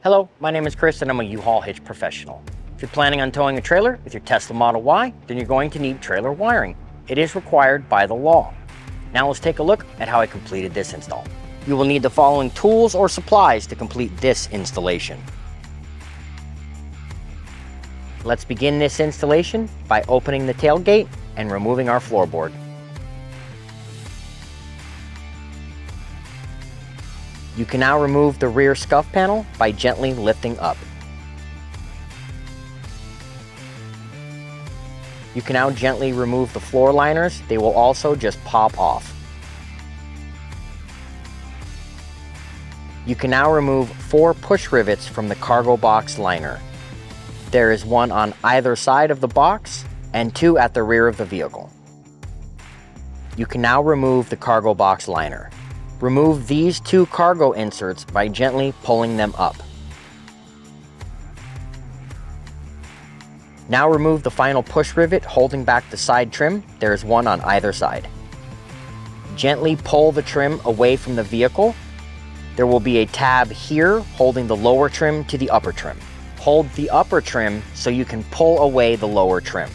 Hello, my name is Chris and I'm a U-Haul hitch professional. If you're planning on towing a trailer with your Tesla Model Y, then you're going to need trailer wiring. It is required by the law. Now let's take a look at how I completed this install. You will need the following tools or supplies to complete this installation. Let's begin this installation by opening the tailgate and removing our floorboard. You can now remove the rear scuff panel by gently lifting up. You can now gently remove the floor liners. They will also just pop off. You can now remove 4 push rivets from the cargo box liner. There is one on either side of the box and 2 at the rear of the vehicle. You can now remove the cargo box liner. Remove these 2 cargo inserts by gently pulling them up. Now remove the final push rivet holding back the side trim. There is one on either side. Gently pull the trim away from the vehicle. There will be a tab here holding the lower trim to the upper trim. Hold the upper trim so you can pull away the lower trim.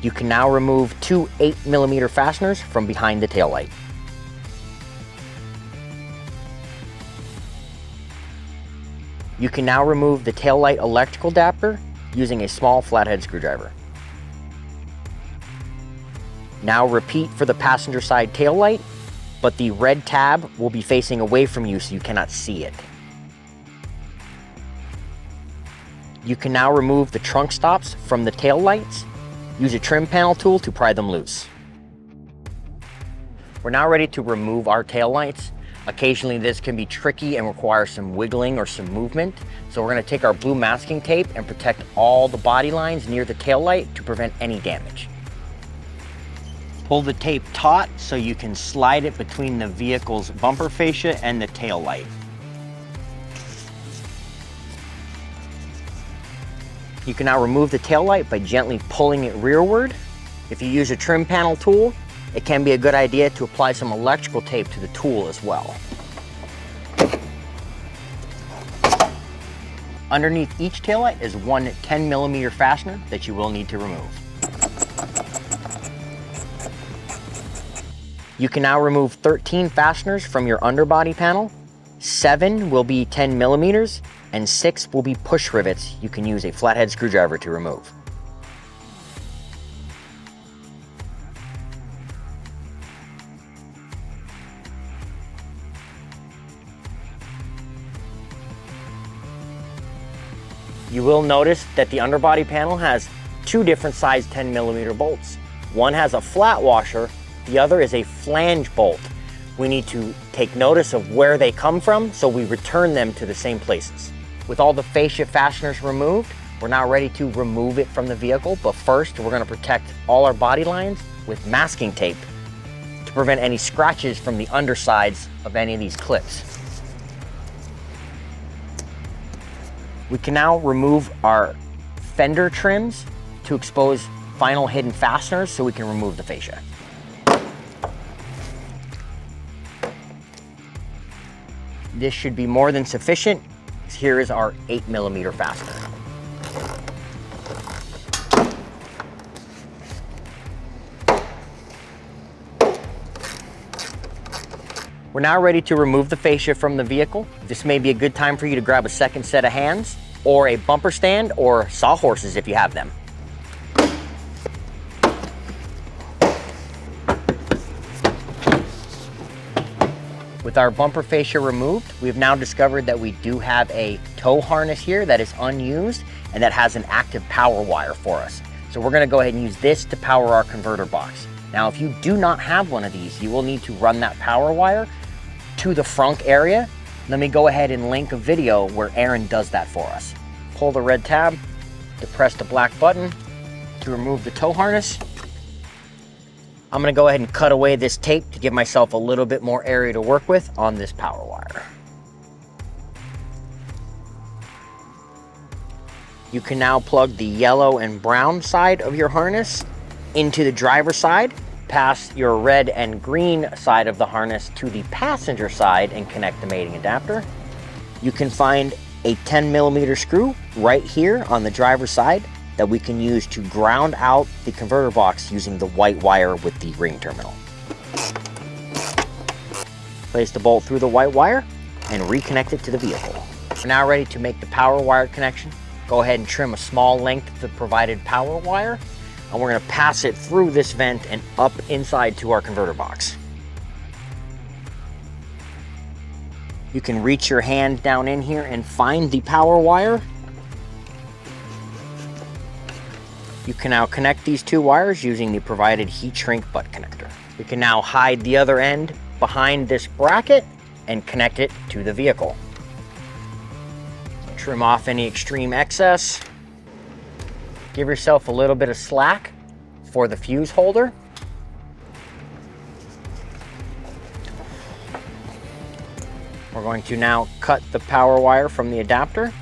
You can now remove 2 8mm fasteners from behind the taillight. You can now remove the taillight electrical adapter using a small flathead screwdriver. Now repeat for the passenger side taillight, but the red tab will be facing away from you so you cannot see it. You can now remove the trunk stops from the taillights. Use a trim panel tool to pry them loose. We're now ready to remove our taillights. Occasionally this can be tricky and require some wiggling or some movement. So we're going to take our blue masking tape and protect all the body lines near the taillight to prevent any damage. Pull the tape taut so you can slide it between the vehicle's bumper fascia and the taillight. You can now remove the taillight by gently pulling it rearward. If you use a trim panel tool, it can be a good idea to apply some electrical tape to the tool as well. Underneath each taillight is one 10mm fastener that you will need to remove. You can now remove 13 fasteners from your underbody panel. 7 will be 10mm and 6 will be push rivets you can use a flathead screwdriver to remove. You will notice that the underbody panel has 2 different size 10mm bolts. One has a flat washer, the other is a flange bolt. We need to take notice of where they come from so we return them to the same places. With all the fascia fasteners removed, we're now ready to remove it from the vehicle, but first we're going to protect all our body lines with masking tape to prevent any scratches from the undersides of any of these clips. We can now remove our fender trims to expose final hidden fasteners so we can remove the fascia. This should be more than sufficient. Here is our 8mm fastener. We're now ready to remove the fascia from the vehicle. This may be a good time for you to grab a second set of hands or a bumper stand or sawhorses if you have them. With our bumper fascia removed, we've now discovered that we do have a tow harness here that is unused and that has an active power wire for us. So we're going to go ahead and use this to power our converter box. Now, if you do not have one of these, you will need to run that power wire to the frunk area. Let me go ahead and link a video where Aaron does that for us. Pull the red tab, depress the black button to remove the tow harness. I'm going to go ahead and cut away this tape to give myself a little bit more area to work with on this power wire. You can now plug the yellow and brown side of your harness into the driver's side pass your red and green side of the harness to the passenger side and connect the mating adapter. You can find a 10mm screw right here on the driver's side that we can use to ground out the converter box using the white wire with the ring terminal. Place the bolt through the white wire and reconnect it to the vehicle. We're now ready to make the power wire connection. Go ahead and trim a small length of the provided power wire, and we're going to pass it through this vent and up inside to our converter box. You can reach your hand down in here and find the power wire. You can now connect these two wires using the provided heat shrink butt connector. We can now hide the other end behind this bracket and connect it to the vehicle. Trim off any extreme excess. Give yourself a little bit of slack for the fuse holder. We're going to now cut the power wire from the adapter.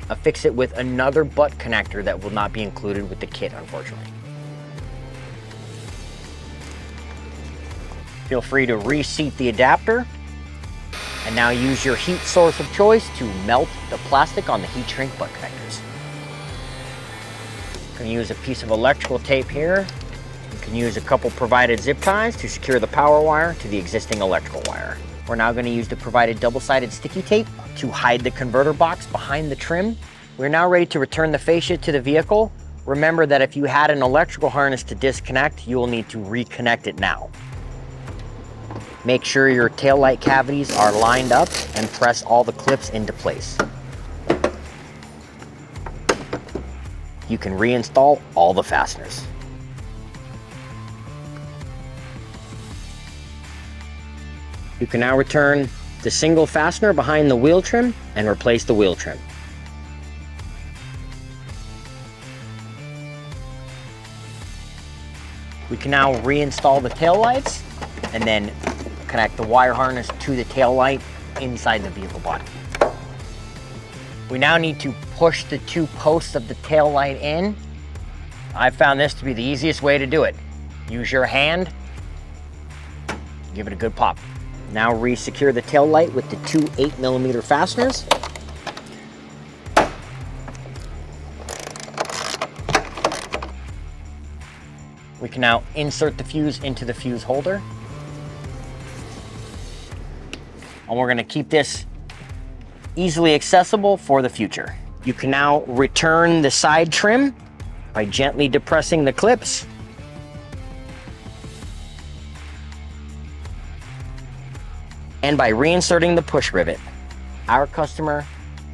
Affix it with another butt connector that will not be included with the kit, unfortunately. Feel free to reseat the adapter, and now use your heat source of choice to melt the plastic on the heat shrink butt connectors. You can use a piece of electrical tape here. You can use a couple provided zip ties to secure the power wire to the existing electrical wire. We're now going to use the provided double-sided sticky tape to hide the converter box behind the trim. We're now ready to return the fascia to the vehicle. Remember that if you had an electrical harness to disconnect, you will need to reconnect it now. Make sure your taillight cavities are lined up and press all the clips into place. You can reinstall all the fasteners. You can now return the single fastener behind the wheel trim and replace the wheel trim. We can now reinstall the taillights and then connect the wire harness to the tail light inside the vehicle body. We now need to push the two posts of the tail light in. I found this to be the easiest way to do it. Use your hand, give it a good pop. Now re-secure the tail light with the two 8mm fasteners. We can now insert the fuse into the fuse holder. And we're going to keep this easily accessible for the future. You can now return the side trim by gently depressing the clips. And by reinserting the push rivet. Our customer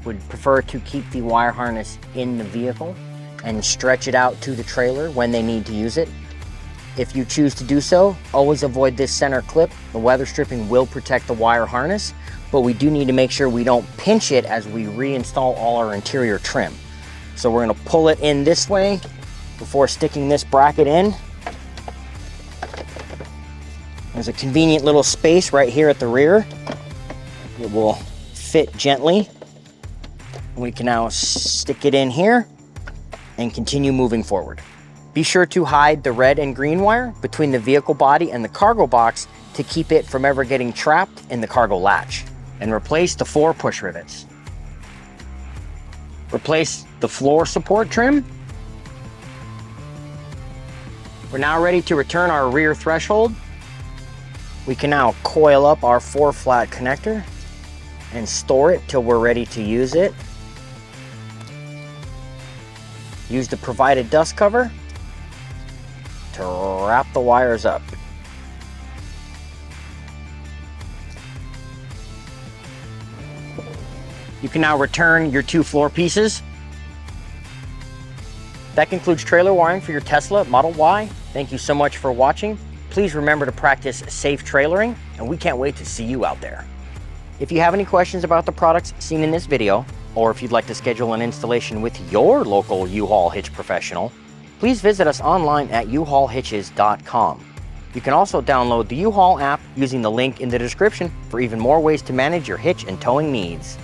would prefer to keep the wire harness in the vehicle and stretch it out to the trailer when they need to use it. If you choose to do so, always avoid this center clip. The weather stripping will protect the wire harness, but we do need to make sure we don't pinch it as we reinstall all our interior trim. So we're going to pull it in this way before sticking this bracket in. There's a convenient little space right here at the rear. It will fit gently. We can now stick it in here and continue moving forward. Be sure to hide the red and green wire between the vehicle body and the cargo box to keep it from ever getting trapped in the cargo latch. And replace the 4 push rivets. Replace the floor support trim. We're now ready to return our rear threshold. We can now coil up our 4-flat connector and store it till we're ready to use it. Use the provided dust cover to wrap the wires up. You can now return your 2 floor pieces. That concludes trailer wiring for your Tesla Model Y. Thank you so much for watching. Please remember to practice safe trailering, and we can't wait to see you out there. If you have any questions about the products seen in this video, or if you'd like to schedule an installation with your local U-Haul hitch professional, please visit us online at uhaulhitches.com. You can also download the U-Haul app using the link in the description for even more ways to manage your hitch and towing needs.